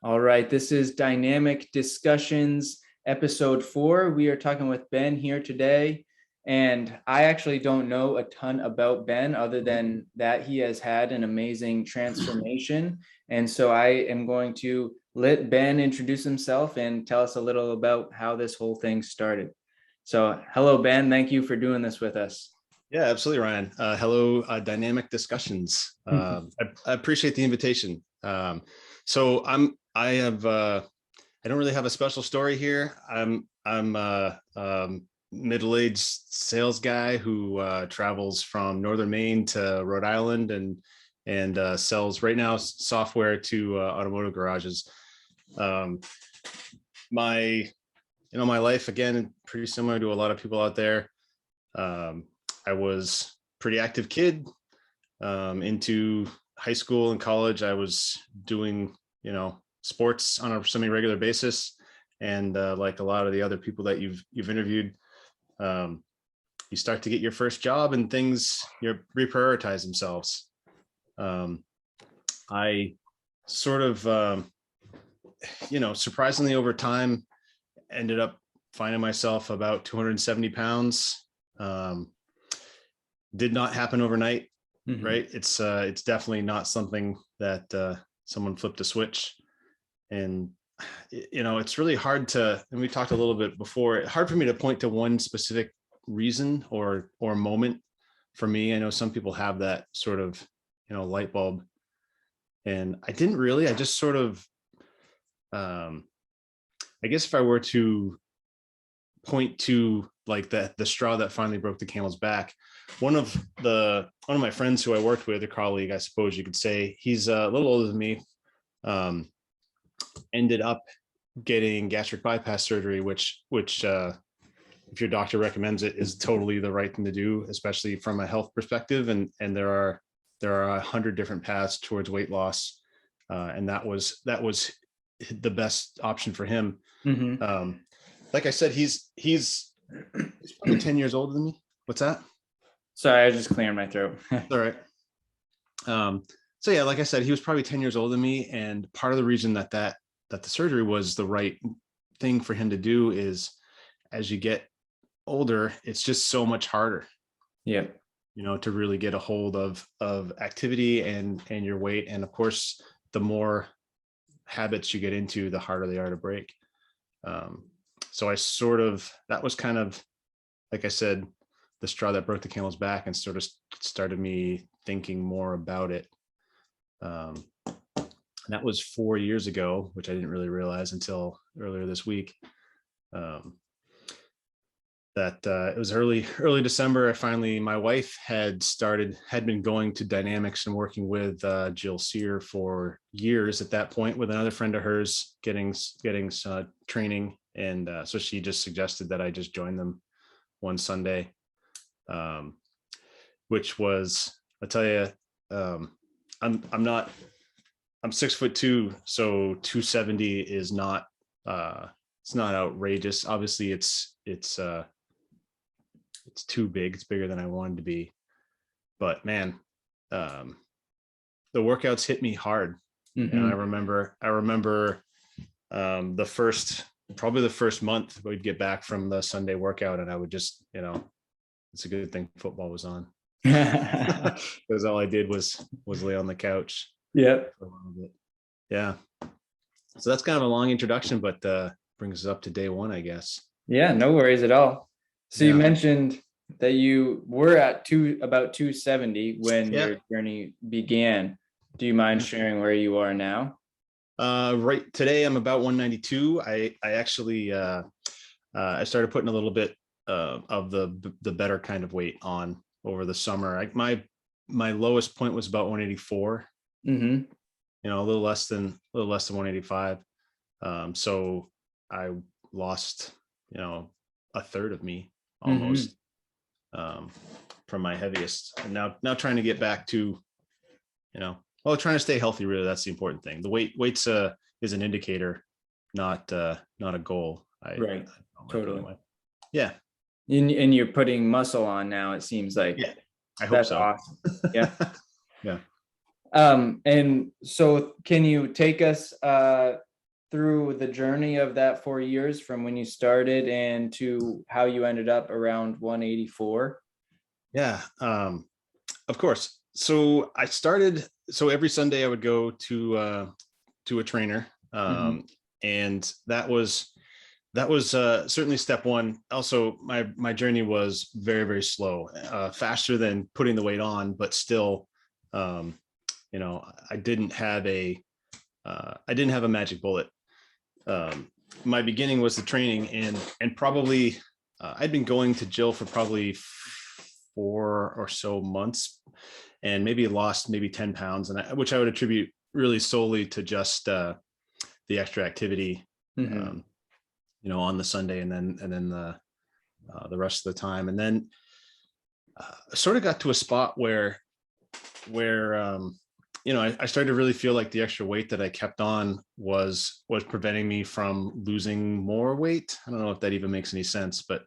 All right, this is Dynamic Discussions, episode 4. We are talking with Ben here today, and I actually don't know a ton about Ben other than that he has had an amazing transformation. And so I am going to let Ben introduce himself and tell us a little about how this whole thing started. So, hello, Ben. Thank you for doing this with us. Yeah, absolutely, Ryan. Hello, Dynamic Discussions. I appreciate the invitation. So I don't really have a special story here. I'm a middle-aged sales guy who travels from northern Maine to Rhode Island and sells right now software to automotive garages. My life, again, pretty similar to a lot of people out there. I was a pretty active kid. Into high school and college, I was doing, sports on a semi-regular basis. And like a lot of the other people that you've interviewed, you start to get your first job and things reprioritize themselves. I sort of, surprisingly over time, ended up finding myself about 270 pounds. Did not happen overnight, right? It's definitely not something that someone flipped a switch. And it's really hard to, and we talked a little bit before, hard for me to point to one specific reason or moment for me. I know some people have that sort of light bulb, and I didn't really. I just sort of, I guess if I were to point to like the straw that finally broke the camel's back, one of my friends who I worked with, a colleague, I suppose you could say, he's a little older than me, ended up getting gastric bypass surgery, which if your doctor recommends it, is totally the right thing to do, especially from a health perspective. And there are 100 different paths towards weight loss, and that was the best option for him. Like I said, he's probably 10 years older than me. What's that? Sorry, I was just clearing my throat. All right. So yeah, like I said, he was probably 10 years older than me. And part of the reason that the surgery was the right thing for him to do is, as you get older, it's just so much harder. Yeah. To really get a hold of activity and your weight. And of course, the more habits you get into, the harder they are to break. So that was kind of, like I said, the straw that broke the camel's back, and sort of started me thinking more about it. That was 4 years ago, which I didn't really realize until earlier this week. It was early December. My wife had been going to Dynamics and working with Jill Sear for years at that point, with another friend of hers getting training. And so she just suggested that I just join them one Sunday, which was, I tell you, I'm 6'2", so 270 is not, it's not outrageous. Obviously it's too big. It's bigger than I wanted to be, but man, the workouts hit me hard. And I remember the first month we'd get back from the Sunday workout, and I would just, it's a good thing football was on, because all I did was lay on the couch. Yeah. For a little bit. Yeah. So that's kind of a long introduction, but brings us up to day one, I guess. Yeah, no worries at all. So you mentioned that you were at about 270 when your journey began. Do you mind sharing where you are now? Right today, I'm about 192. I actually I started putting a little bit of the better kind of weight on over the summer. My lowest point was about 184. A little less than 185. So I lost a third of me almost, from my heaviest. And now trying to get back to, trying to stay healthy. Really, that's the important thing. The weight's is an indicator, not a goal. Right. Totally. Anyway. Yeah. And you're putting muscle on now, it seems like. Yeah, I hope so. Awesome. Yeah. Yeah. And so can you take us through the journey of that 4 years from when you started and to how you ended up around 184? Yeah, of course. So I started, so every Sunday I would go to a trainer. And that was certainly step one. Also, my journey was very, very slow, faster than putting the weight on, but still, I didn't have a magic bullet. My beginning was the training, and probably I'd been going to Jill for probably 4 or so months, and maybe lost maybe 10 pounds, which I would attribute really solely to just the extra activity, on the Sunday, and then the rest of the time. And then sort of got to a spot where I started to really feel like the extra weight that I kept on was preventing me from losing more weight. I don't know if that even makes any sense, but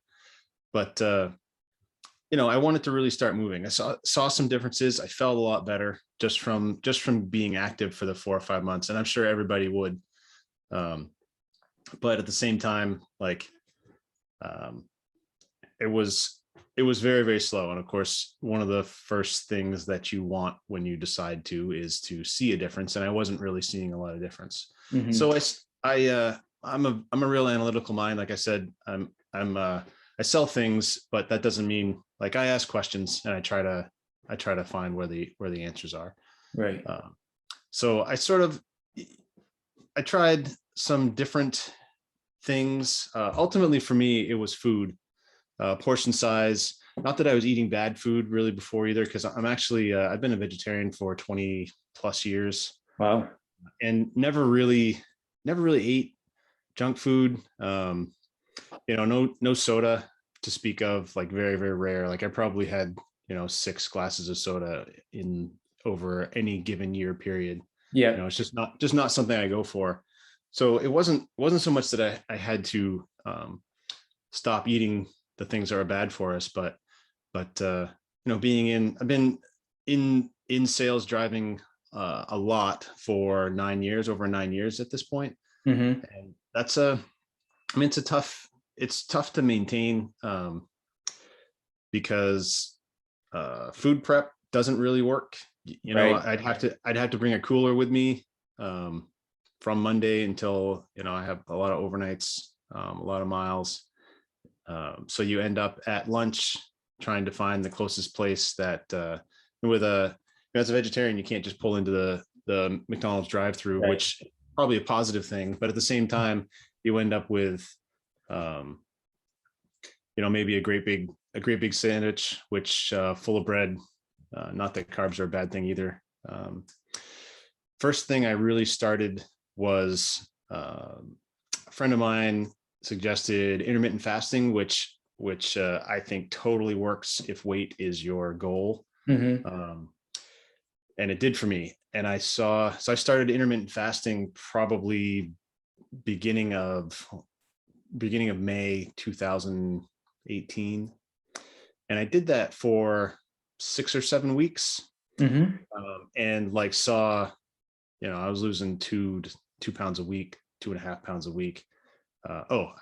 I wanted to really start moving. I saw some differences. I felt a lot better just from being active for the 4 or 5 months, and I'm sure everybody would. But at the same time, like, it was very, very slow. And of course, one of the first things that you want when you decide to is to see a difference. And I wasn't really seeing a lot of difference. So I'm a real analytical mind. Like I said, I sell things, but that doesn't mean, like, I ask questions and I try to find where the answers are. Right. So I tried some different things. Ultimately for me, it was food, portion size. Not that I was eating bad food really before either, because I'm actually, I've been a vegetarian for 20 plus years. Wow. And never really ate junk food. No soda to speak of, like very, very rare. Like I probably had, 6 glasses of soda in over any given year period. Yeah. It's just not something I go for. So it wasn't so much that I had to stop eating the things that are bad for us, but I've been in sales, driving a lot for 9 years, over 9 years at this point. And that's it's tough to maintain, because food prep doesn't really work. Right. I'd have to bring a cooler with me from Monday until, I have a lot of overnights, a lot of miles. So you end up at lunch trying to find the closest place that, as a vegetarian, you can't just pull into the McDonald's drive-through, Right. which is probably a positive thing. But at the same time, you end up with, maybe a great big sandwich, which full of bread. Not that carbs are a bad thing either. First thing I really started was, a friend of mine suggested intermittent fasting, which I think totally works if weight is your goal. And it did for me. And I started intermittent fasting probably beginning of May 2018. And I did that for 6 or 7 weeks. And like saw, I was losing 2 pounds a week, 2.5 pounds a week.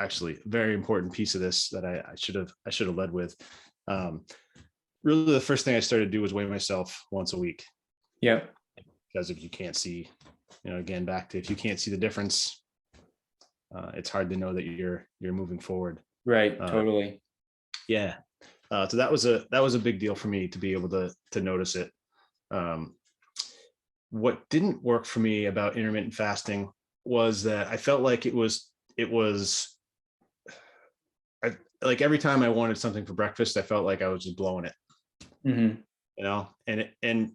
Actually, a very important piece of this that I should have led with. Really, the first thing I started to do was weigh myself once a week. Yeah. Because if you can't see, again, back to, if you can't see the difference, it's hard to know that you're moving forward. Right. Totally. Yeah. So that was a big deal for me to be able to notice it. What didn't work for me about intermittent fasting was that I felt like it was like every time I wanted something for breakfast, I felt like I was just blowing it. And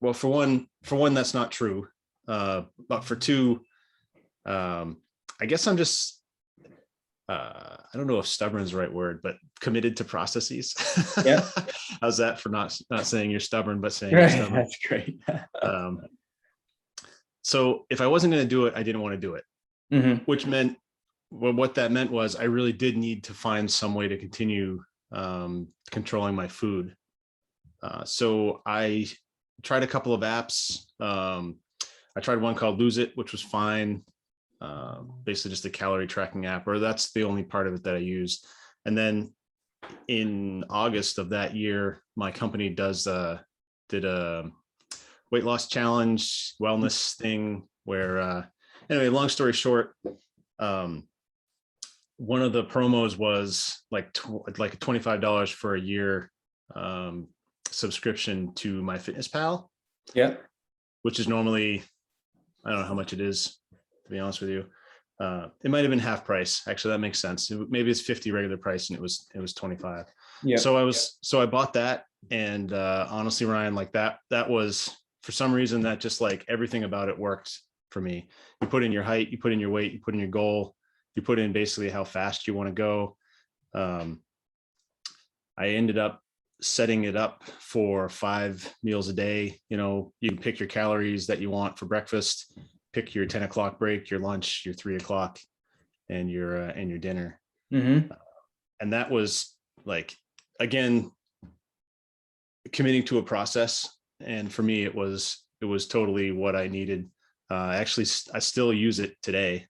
well, for one, that's not true. But for two, I guess I'm just, I don't know if stubborn is the right word, but committed to processes. Yeah. How's that for not saying you're stubborn, but saying you're stubborn? That's great. So if I wasn't going to do it, I didn't want to do it, which meant, what that meant was I really did need to find some way to continue controlling my food. So I tried a couple of apps. I tried one called Lose It, which was fine. basically just a calorie tracking app, or that's the only part of it that I used. And then in August of that year, my company did a weight loss challenge wellness thing where anyway, long story short, one of the promos was like $25 for a year subscription to MyFitnessPal. Yeah. Which is normally, I don't know how much it is, to be honest with you. It might have been half price. Actually, that makes sense. Maybe it's 50 regular price and it was 25. Yeah. So I bought that, and honestly, Ryan, like that was, for some reason, that just like everything about it worked for me. You put in your height, you put in your weight, you put in your goal, you put in basically how fast you want to go. I ended up setting it up for 5 meals a day. You know, you can pick your calories that you want for breakfast, pick your 10 o'clock break, your lunch, your 3 o'clock, and your dinner. Mm-hmm. And that was like, again, committing to a process. And for me, it was totally what I needed. Actually, I still use it today.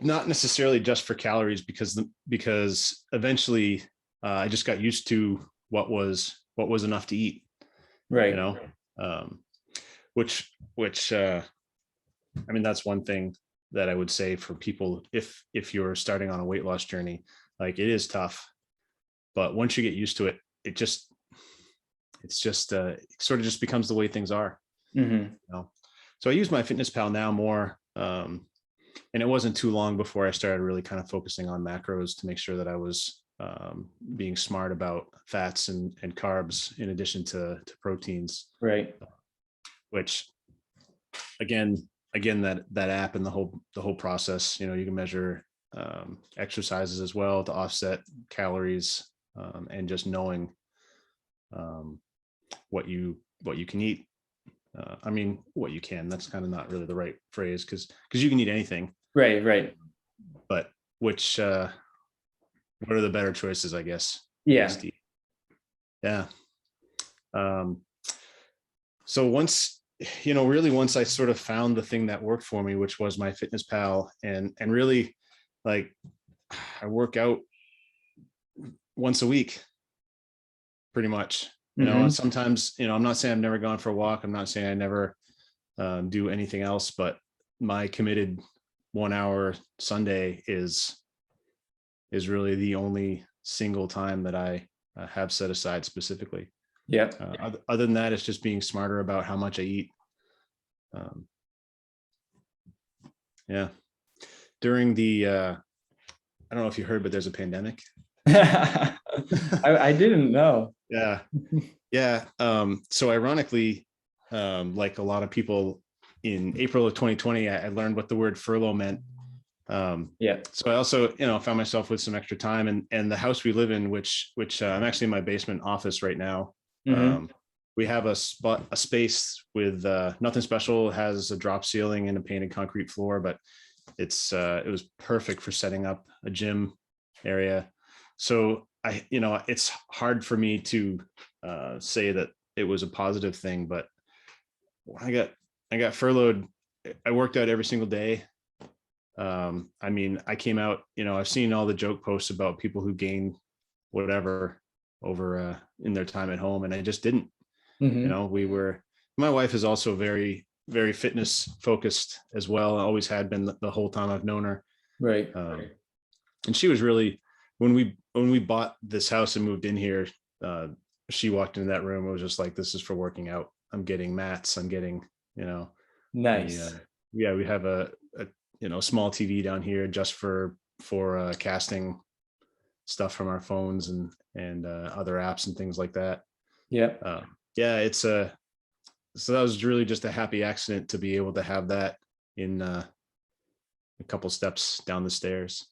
Not necessarily just for calories, because eventually I just got used to what was enough to eat. Right. You know, which I mean, that's one thing that I would say for people, if you're starting on a weight loss journey, like, it is tough, but once you get used to it, it sort of just becomes the way things are. Mm-hmm. You know? So I use MyFitnessPal now more. And it wasn't too long before I started really kind of focusing on macros to make sure that I was being smart about fats and carbs in addition to proteins. Right. Which again, that app and the whole process, you know, you can measure exercises as well to offset calories, and just knowing what you can eat. I mean, what you can, that's kind of not really the right phrase, because you can eat anything. Right. But what are the better choices, I guess? Yeah. Yeah. So once I sort of found the thing that worked for me, which was MyFitnessPal, and really, like, I work out once a week, pretty much. You know, and sometimes, you know, I'm not saying I've never gone for a walk. I'm not saying I never do anything else, but my committed 1 hour Sunday is really the only single time that I have set aside specifically. Yeah. Other than that, it's just being smarter about how much I eat. Yeah. During the, I don't know if you heard, but there's a pandemic. I didn't know. Yeah. Yeah. So ironically, like a lot of people, in April of 2020, I learned what the word furlough meant. Yeah. So I also, you know, found myself with some extra time, and the house we live in, which I'm actually in my basement office right now. We have a space with nothing special. It has a drop ceiling and a painted concrete floor, but it was perfect for setting up a gym area. So it's hard for me to say that it was a positive thing, but when I got furloughed, I worked out every single day. I mean, I came out, you know, I've seen all the joke posts about people who gain whatever over in their time at home, and I just didn't. You know, my wife is also very, very fitness focused as well. Always had been the whole time I've known her. Right. And she was really, when we bought this house and moved in here, she walked into that room. It was just like, this is for working out. I'm getting mats. I'm getting, you know, nice. we have a small TV down here just for casting stuff from our phones and other apps and things like that. Yeah. Yeah, so that was really just a happy accident to be able to have that in a couple steps down the stairs.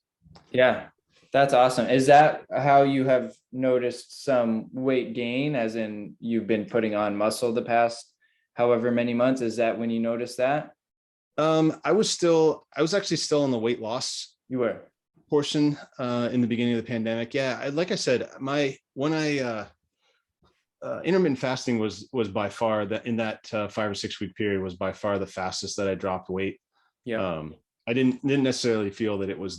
Yeah, that's awesome. Is that how you have noticed some weight gain, as in you've been putting on muscle the past however many months? Is that when you noticed that? I was actually still in the weight loss. You were. Portion in the beginning of the pandemic. Yeah, like I said, when I intermittent fasting was by far that in that 5 or 6 week period was by far the fastest that I dropped weight. Yeah. I didn't necessarily feel that it was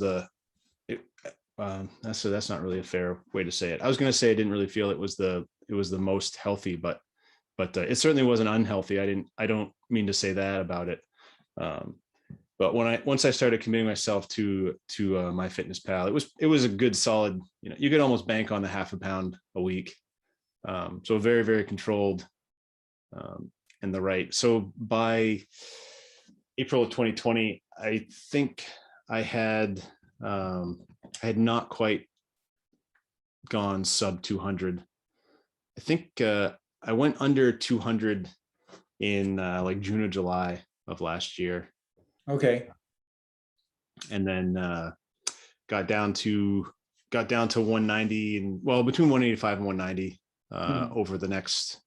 that's not really a fair way to say it. I was going to say I didn't really feel it was the most healthy, but it certainly wasn't unhealthy. I don't mean to say that about it. But once I started committing myself to MyFitnessPal, it was a good solid, you could almost bank on the half a pound a week. So very, very controlled, and the right. So by April of 2020, I think I had not quite gone sub 200. I think I went under 200 in like June or July of last year. Okay. And then got down to 190, and well, between 185 and 190 over the next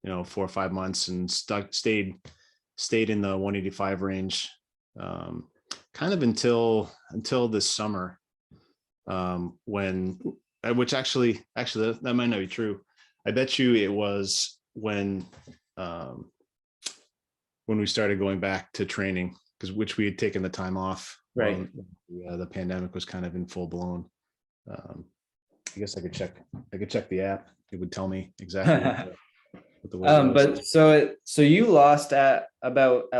4 or 5 months, and stayed in the 185 range kind of until this summer, which actually that might not be true. I bet you it was when we started going back to training, which we had taken the time off. Right. The pandemic was kind of in full blown. I guess I could check the app. It would tell me exactly what the weight was. But so you lost at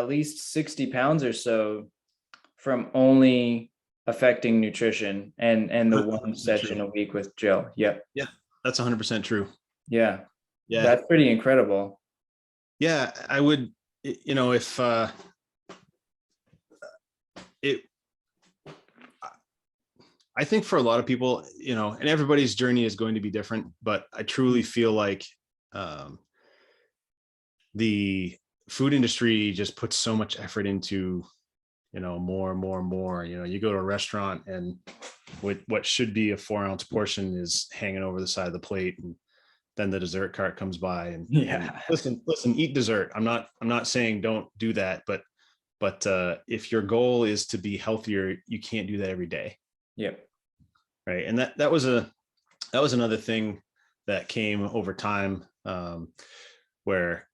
least 60 pounds or so from only affecting nutrition and the one session a week with Jill. Yep. Yeah, that's 100% true. Yeah. Yeah. That's pretty incredible. Yeah, I would, if I think for a lot of people, and everybody's journey is going to be different, but I truly feel like the food industry just puts so much effort into, more and more and more. You go to a restaurant and what should be a 4-ounce portion is hanging over the side of the plate, and then the dessert cart comes by and, Yeah. and listen, eat dessert. I'm not saying don't do that, but if your goal is to be healthier, you can't do that every day. Yep. Right. And that was another thing that came over time, where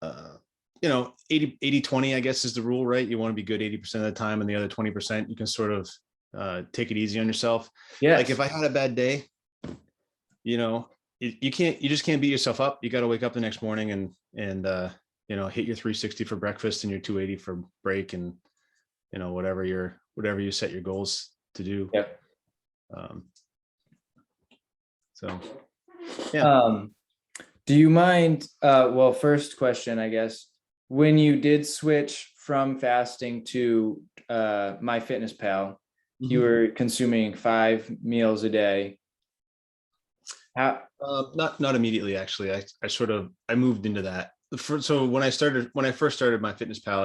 80-20, I guess, is the rule, right? You want to be good 80% of the time, and the other 20% you can sort of take it easy on yourself. Yeah. Like if I had a bad day, you just can't beat yourself up. You got to wake up the next morning and hit your 360 for breakfast and your 280 for break, and whatever you set your goals to do. Yep. So yeah. Do you mind, well, first question, I guess, when you did switch from fasting to MyFitnessPal, you were consuming 5 meals a day. How? Not immediately, actually. I moved into that. So when I first started MyFitnessPal,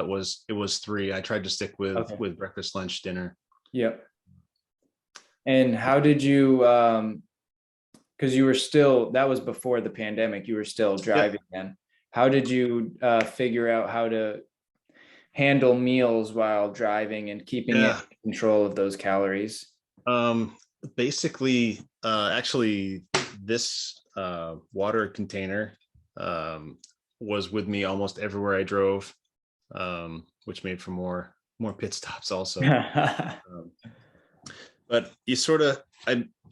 it was 3. I tried to stick with breakfast, lunch, dinner. Yep. And how did you, because you were still, that was before the pandemic, you were still driving then. How did you figure out how to handle meals while driving and keeping it in control of those calories? Basically, actually, this water container was with me almost everywhere I drove, which made for more pit stops also. But you sort of,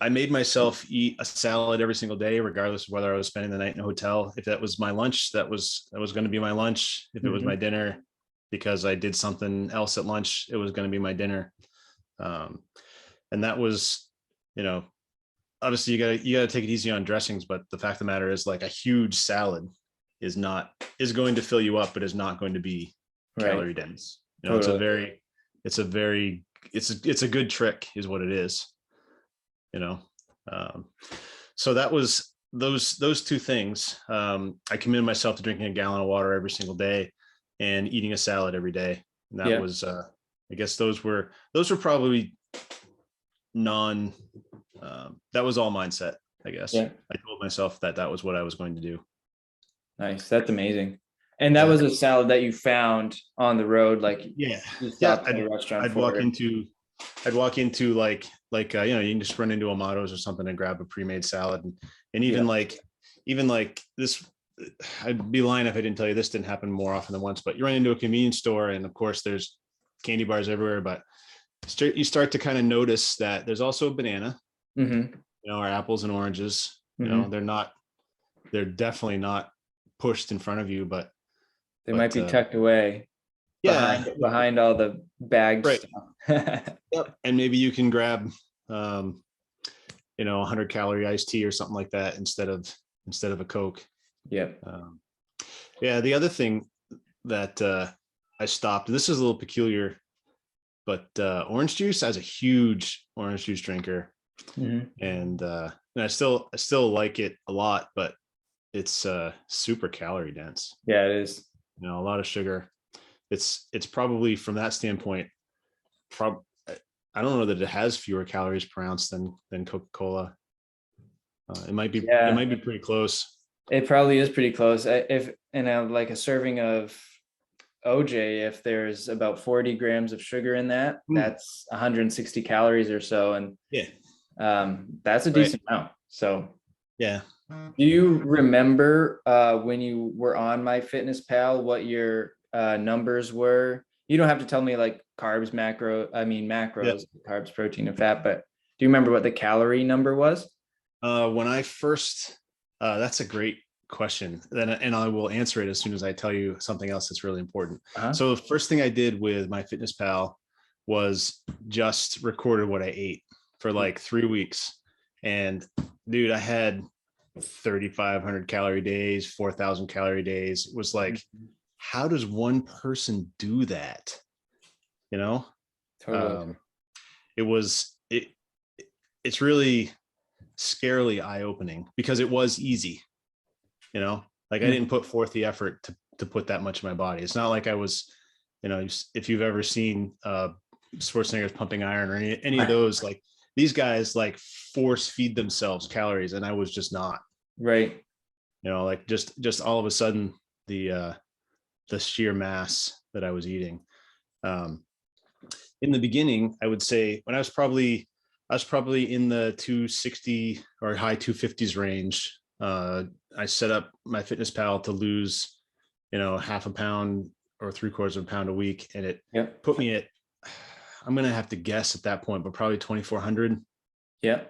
I made myself eat a salad every single day, regardless of whether I was spending the night in a hotel. If that was my lunch, that was going to be my lunch. If it was my dinner, because I did something else at lunch, it was going to be my dinner. And that was, obviously you gotta take it easy on dressings, but the fact of the matter is, like, a huge salad is going to fill you up, but is not going to be calorie dense. Totally. It's a good trick is what it is, so that was those 2 things. I committed myself to drinking a gallon of water every single day and eating a salad every day. And that was, I guess those were probably that was all mindset, I guess. I told myself that was what I was going to do. Nice. That's amazing. And that was a salad that you found on the road, like you stopped at a restaurant. I'd walk into like you can just run into Amato's or something and grab a pre-made salad, and even like even like this, I'd be lying if I didn't tell you this didn't happen more often than once, but you run into a convenience store and of course there's candy bars everywhere, but you start to kind of notice that there's also a banana, or apples and oranges, they're definitely not pushed in front of you, but they might be tucked away behind all the bag stuff. Yep. And maybe you can grab, 100 calorie iced tea or something like that instead of a Coke. Yep. The other thing that I stopped, this is a little peculiar, but orange juice, I was a huge orange juice drinker, and I still like it a lot, but it's super calorie dense. Yeah, it is. A lot of sugar. It's probably from that standpoint, I don't know that it has fewer calories per ounce than Coca-Cola. It might be pretty close. It probably is pretty close. If like a serving of OJ, if there's about 40 grams of sugar in that, that's 160 calories or so, and that's a decent amount. So yeah. Do you remember when you were on MyFitnessPal what your numbers were? You don't have to tell me like macros, carbs, protein, and fat, but do you remember what the calorie number was? When I first, that's a great question. And I will answer it as soon as I tell you something else that's really important. So the first thing I did with MyFitnessPal was just recorded what I ate for like 3 weeks. And dude, I had 3,500 calorie days, 4,000 calorie days. It was like, how does one person do that? Totally. It's really scarily eye-opening because it was easy, like I didn't put forth the effort to put that much in my body. It's not like I was, if you've ever seen Schwarzenegger's Pumping Iron or any of those, like these guys like force feed themselves calories, and I was just not. Right. Like just all of a sudden the sheer mass that I was eating. In the beginning, I would say when I was probably in the 260 or high 250s range. I set up MyFitnessPal to lose, half a pound or 3/4 of a pound a week. And it put me at, I'm going to have to guess at that point, but probably 2,400. Yeah.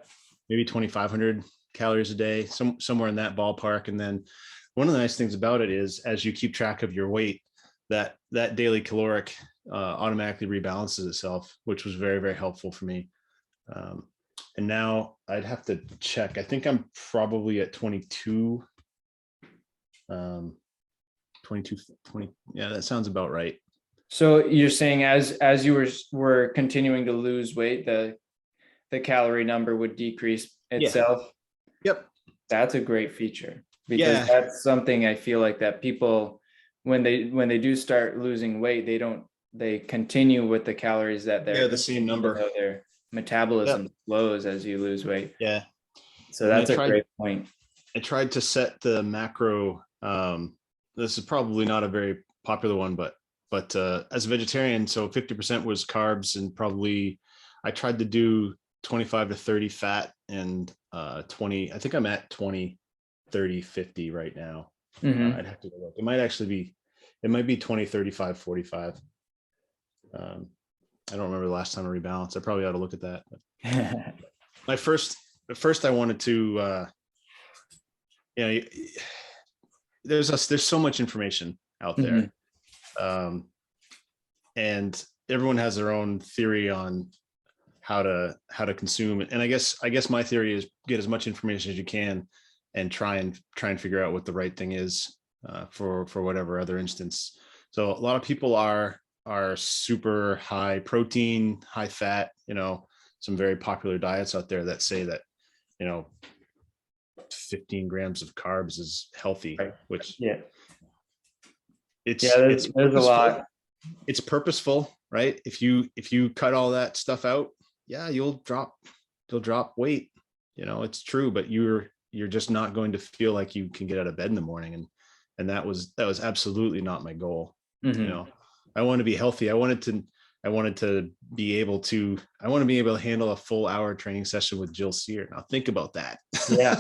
Maybe 2,500 calories a day, somewhere in that ballpark. And then one of the nice things about it is as you keep track of your weight, that daily caloric automatically rebalances itself, which was very, very helpful for me. And now I'd have to check. I think I'm probably at 22. 22, 20. Yeah, that sounds about right. So you're saying as you were continuing to lose weight, the calorie number would decrease itself? Yep. That's a great feature, because that's something I feel like that people, when they do start losing weight, they continue with the calories that they're the same number. Their metabolism slows as you lose weight. Yeah. So that's a great point. I tried to set the macro. This is probably not a very popular one, but as a vegetarian, so 50% was carbs, and probably I tried to do 25 to 30 fat and 20. I think I'm at 20, 30, 50 right now. I'd have to look. It might be 20, 35, 45. I don't remember the last time I rebalanced. I probably ought to look at that. But first I wanted to, there's so much information out there. And everyone has their own theory on how to consume it. And I guess my theory is get as much information as you can and try and figure out what the right thing is for whatever other instance. So a lot of people are super high protein, high fat, some very popular diets out there that say that, 15 grams of carbs is healthy, which there's a lot. It's purposeful, right? If you cut all that stuff out, you'll drop weight. It's true, but you're just not going to feel like you can get out of bed in the morning. And that was absolutely not my goal. I wanted to be healthy. I wanted I wanted to be able to handle a full hour training session with Jill Sear. Now think about that. Yeah.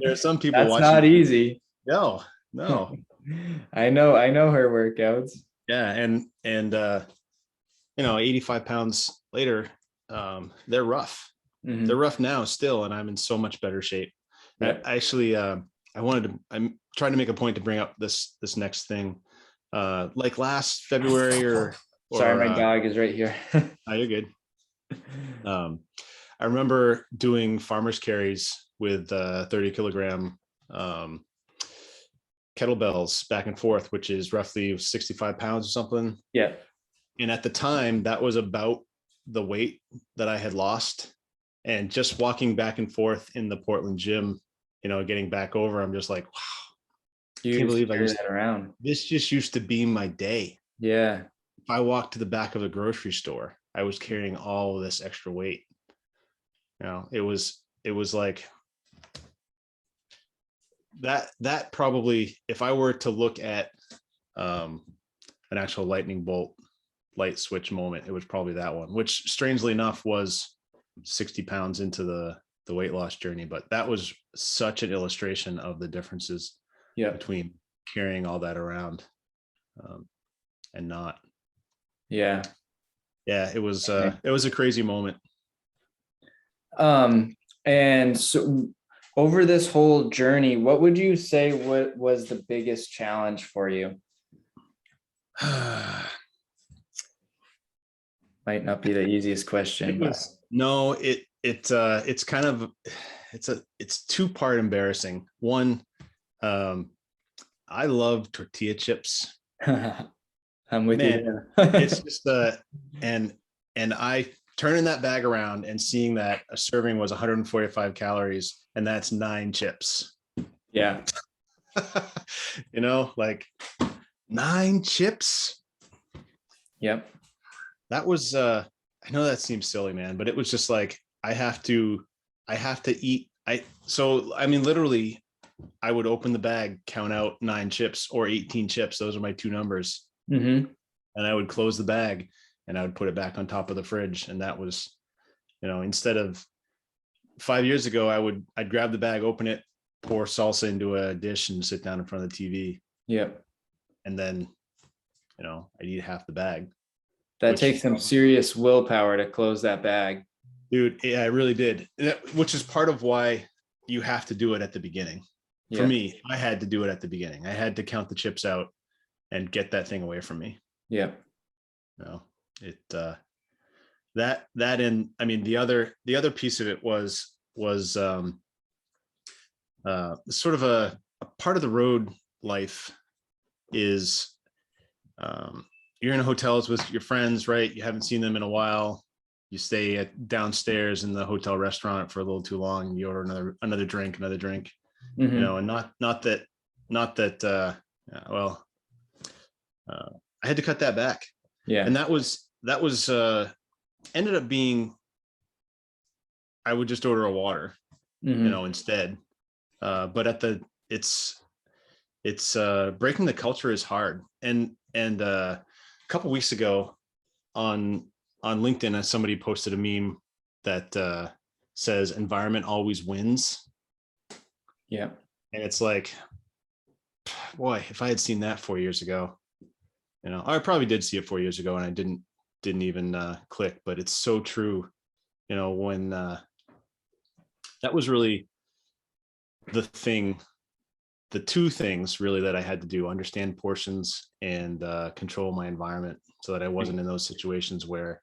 There are some people That's watching. not easy. No. I know her workouts. Yeah. And 85 pounds later, they're rough. Mhm. They're rough now still, and I'm in so much better shape. Yeah. I'm trying to make a point to bring up this next thing. Like last February or Sorry, my dog is right here. oh, you're good. I remember doing farmer's carries with 30 kilogram kettlebells back and forth, which is roughly 65 pounds or something. Yeah. And at the time, that was about the weight that I had lost. And just walking back and forth in the Portland gym, getting back over, I'm just like, wow, You can't believe that around. this just used to be my day. Yeah. If I walked to the back of a grocery store, I was carrying all this extra weight. It was like that probably, if I were to look at an actual lightning bolt light switch moment, it was probably that one, which strangely enough was 60 pounds into the weight loss journey. But that was such an illustration of the differences between carrying all that around and not. Yeah. It was a crazy moment. And so over this whole journey, what would you say what was the biggest challenge for you? Might not be the easiest question. It's kind of, it's two-part embarrassing. One, I love tortilla chips. I'm with you. It's just and I turning that bag around and seeing that a serving was 145 calories and that's 9 chips. Yeah. Like 9 chips. Yep. That was I know that seems silly, man, but it was just like I have to eat. Literally I would open the bag, count out 9 chips or 18 chips. Those are my 2 numbers. Mm-hmm. And I would close the bag and I would put it back on top of the fridge. And that was, instead of 5 years ago, I'd grab the bag, open it, pour salsa into a dish and sit down in front of the TV. Yep. And then, I'd eat half the bag. That takes some serious willpower to close that bag. Dude, yeah, I really did. Which is part of why you have to do it at the beginning. Yeah. For me, I had to do it at the beginning. I had to count the chips out and get that thing away from me. Yeah. And I mean, the other piece of it was sort of a part of the road life is, you're in hotels with your friends, right? You haven't seen them in a while. You stay downstairs in the hotel restaurant for a little too long and you order another drink, mm-hmm. And not that, I had to cut that back. Yeah. And that was ended up being, I would just order a water, mm-hmm. Instead. But it's breaking the culture is hard. And a couple of weeks ago on LinkedIn, somebody posted a meme that says environment always wins. Yeah. And it's like, boy, if I had seen that 4 years ago, I probably did see it 4 years ago and I didn't even click, but it's so true. When that was really the 2 things really that I had to do: understand portions and control my environment so that I wasn't in those situations where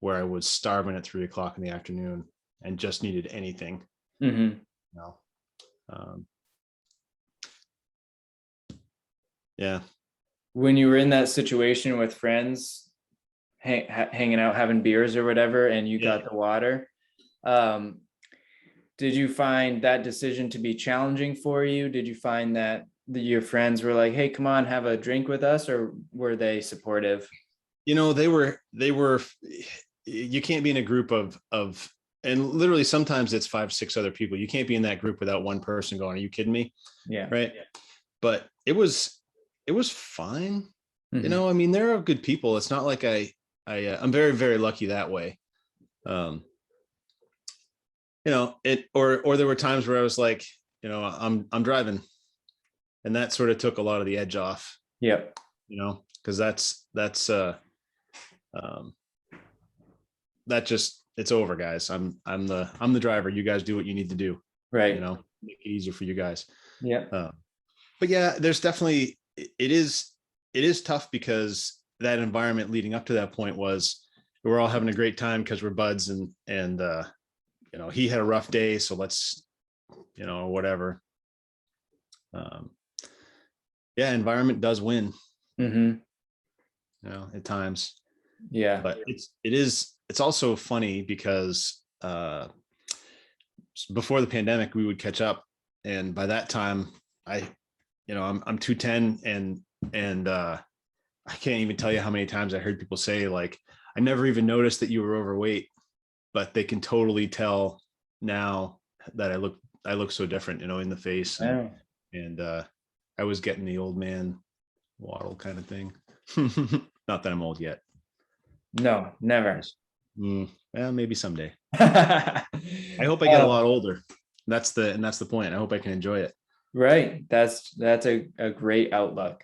I was starving at 3 o'clock in the afternoon and just needed anything. Mm-hmm. Yeah. When you were in that situation with friends, hanging out, having beers or whatever, and you got the water, did you find that decision to be challenging for you? Did you find that your friends were like, hey, come on, have a drink with us, or were they supportive? They were, you can't be in a group of, and literally sometimes it's 5, 6 other people. You can't be in that group without one person going, are you kidding me? Yeah. Right. Yeah. But it was fine. Mm-hmm. I mean, there are good people. It's not like I I'm very, very lucky that way. Or there were times where I was like, I'm driving, and that sort of took a lot of the edge off. Yep. Because that just, it's over, guys. I'm the driver. You guys do what you need to do. Right. Make it easier for you guys. Yeah. But yeah, there's definitely, it is tough, because that environment leading up to that point was, we're all having a great time because we're buds, and he had a rough day, so let's, whatever. Yeah, environment does win. At times. Yeah. But it's also funny because before the pandemic, we would catch up, and by that time, I'm 210, and I can't even tell you how many times I heard people say, like, I never even noticed that you were overweight, but they can totally tell now that I look so different, in the face, and I was getting the old man waddle kind of thing. Not that I'm old yet. No, never. Well, maybe someday. I hope I get a lot older. That's the point. I hope I can enjoy it. Right. That's a great outlook.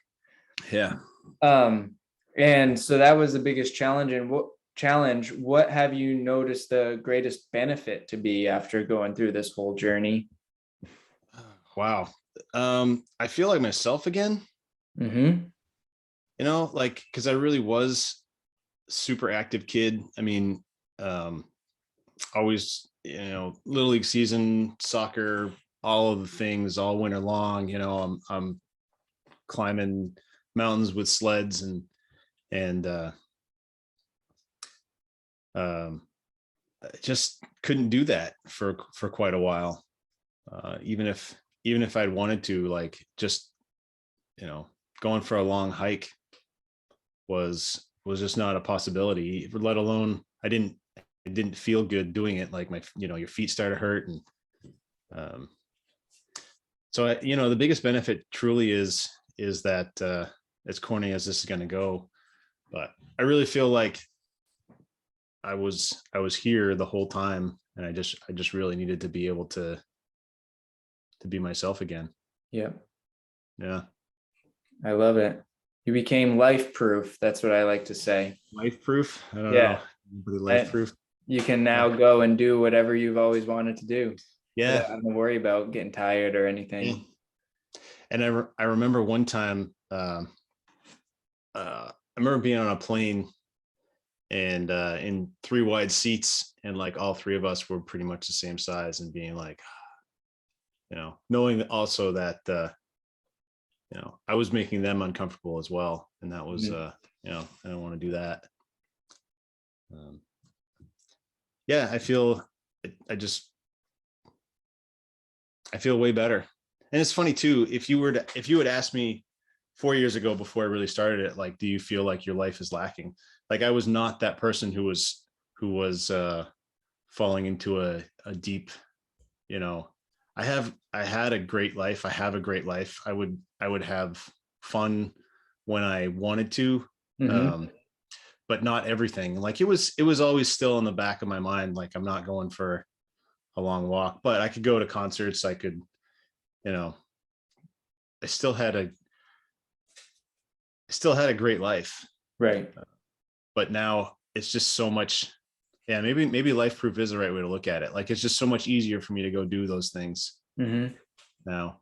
Yeah. And so that was the biggest challenge. And what have you noticed the greatest benefit to be after going through this whole journey? Wow. I feel like myself again. Like, because I really was super active kid. I mean, always, little league season, soccer, all of the things all winter long. I'm climbing mountains with sleds, and just couldn't do that for quite a while. Even if I'd wanted to, like, just, going for a long hike was just not a possibility, let alone it didn't feel good doing it. Like, your feet started to hurt. And so the biggest benefit truly is that, as corny as this is going to go, but I really feel like I was here the whole time, and I just really needed to be able to be myself again. Yeah. Yeah. I love it. You became life proof. That's what I like to say. Life proof? I don't know. Life proof. You can now go and do whatever you've always wanted to do. Yeah. Without having to worry about getting tired or anything. Yeah. And I remember one time, I remember being on a plane, and in 3 wide seats, and like all 3 of us were pretty much the same size, and being like, knowing also that, I was making them uncomfortable as well. And that was, I don't want to do that. Yeah, I feel way better. And it's funny too, if you had asked me 4 years ago, before I really started it, like, do you feel like your life is lacking? Like, I was not that person who was falling into a deep, I had a great life. I have a great life. I would have fun when I wanted to, but not everything. Like, it was always still in the back of my mind. Like, I'm not going for a long walk, but I could go to concerts. I could, I still had a great life. Right. But now it's just so much. Yeah, maybe life proof is the right way to look at it. Like, it's just so much easier for me to go do those things now.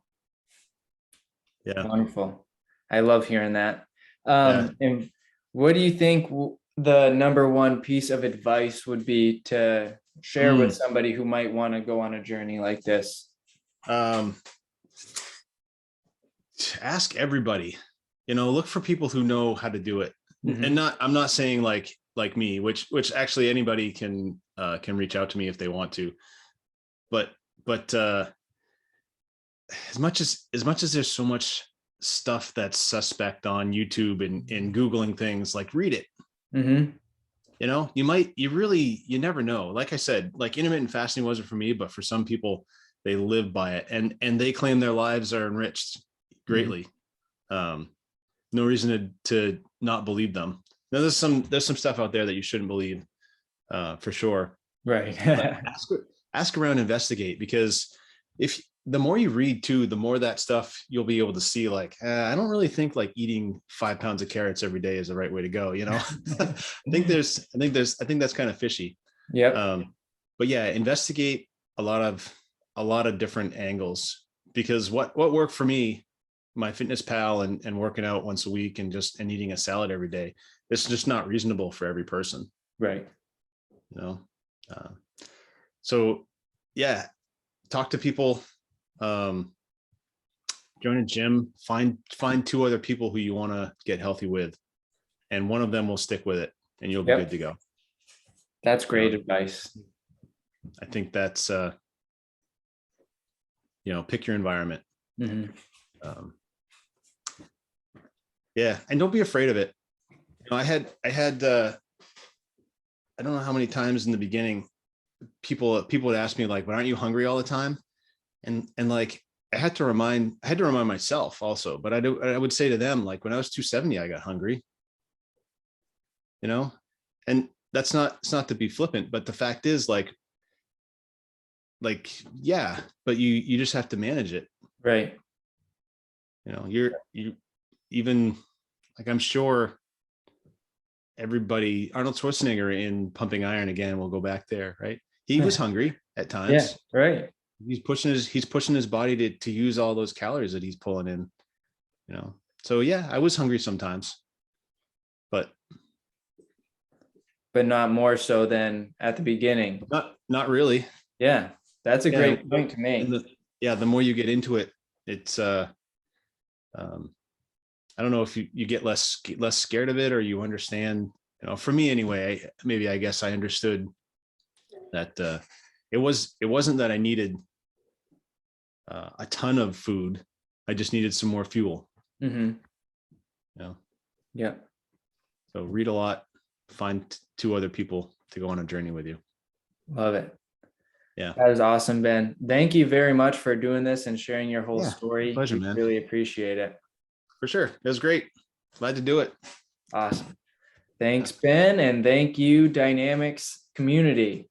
Yeah. Wonderful. I love hearing that. And what do you think the number one piece of advice would be to share with somebody who might want to go on a journey like this? Ask everybody, look for people who know how to do it. And I'm not saying like me, which actually anybody can reach out to me if they want to, but as much as there's so much stuff that's suspect on YouTube and Googling things, like, read it. You never know. Like I said, like, intermittent fasting wasn't for me, but for some people, they live by it, and they claim their lives are enriched greatly. No reason to not believe them. Now there's some stuff out there that you shouldn't believe, for sure. Right. But ask around, investigate, because if the more you read too, the more that stuff you'll be able to see, like, I don't really think like eating 5 pounds of carrots every day is the right way to go. I think that's kind of fishy. Yep. But yeah, investigate a lot of different angles, because what worked for me, my Fitness Pal and working out once a week and eating a salad every day, it's just not reasonable for every person. Right. So yeah, talk to people, join a gym, find 2 other people who you want to get healthy with, and one of them will stick with it, and you'll be good to go. That's great advice. I think that's pick your environment. Yeah, and don't be afraid of it. I had I don't know how many times in the beginning people would ask me, like, but aren't you hungry all the time? And like I had to remind myself also, but I would say to them, like, when I was 270, I got hungry, and it's not to be flippant, but the fact is, like, yeah, but you just have to manage it. Right. You even, like, I'm sure everybody, Arnold Schwarzenegger in Pumping Iron, again, we'll go back there, right? He was hungry at times. Yeah, right. He's pushing his body to use all those calories that he's pulling in, So yeah, I was hungry sometimes, but not more so than at the beginning. Not really. Yeah, that's a great point to make. The more you get into it, it's I don't know if you get less scared of it, or you understand, for me anyway, I guess I understood that it wasn't that I needed a ton of food. I just needed some more fuel. Yeah. So read a lot, find 2 other people to go on a journey with you. Love it. Yeah. That is awesome, Ben. Thank you very much for doing this and sharing your whole story. Pleasure, man. Really appreciate it. For sure. It was great. Glad to do it. Awesome. Thanks, Ben. And thank you, Dynamics community.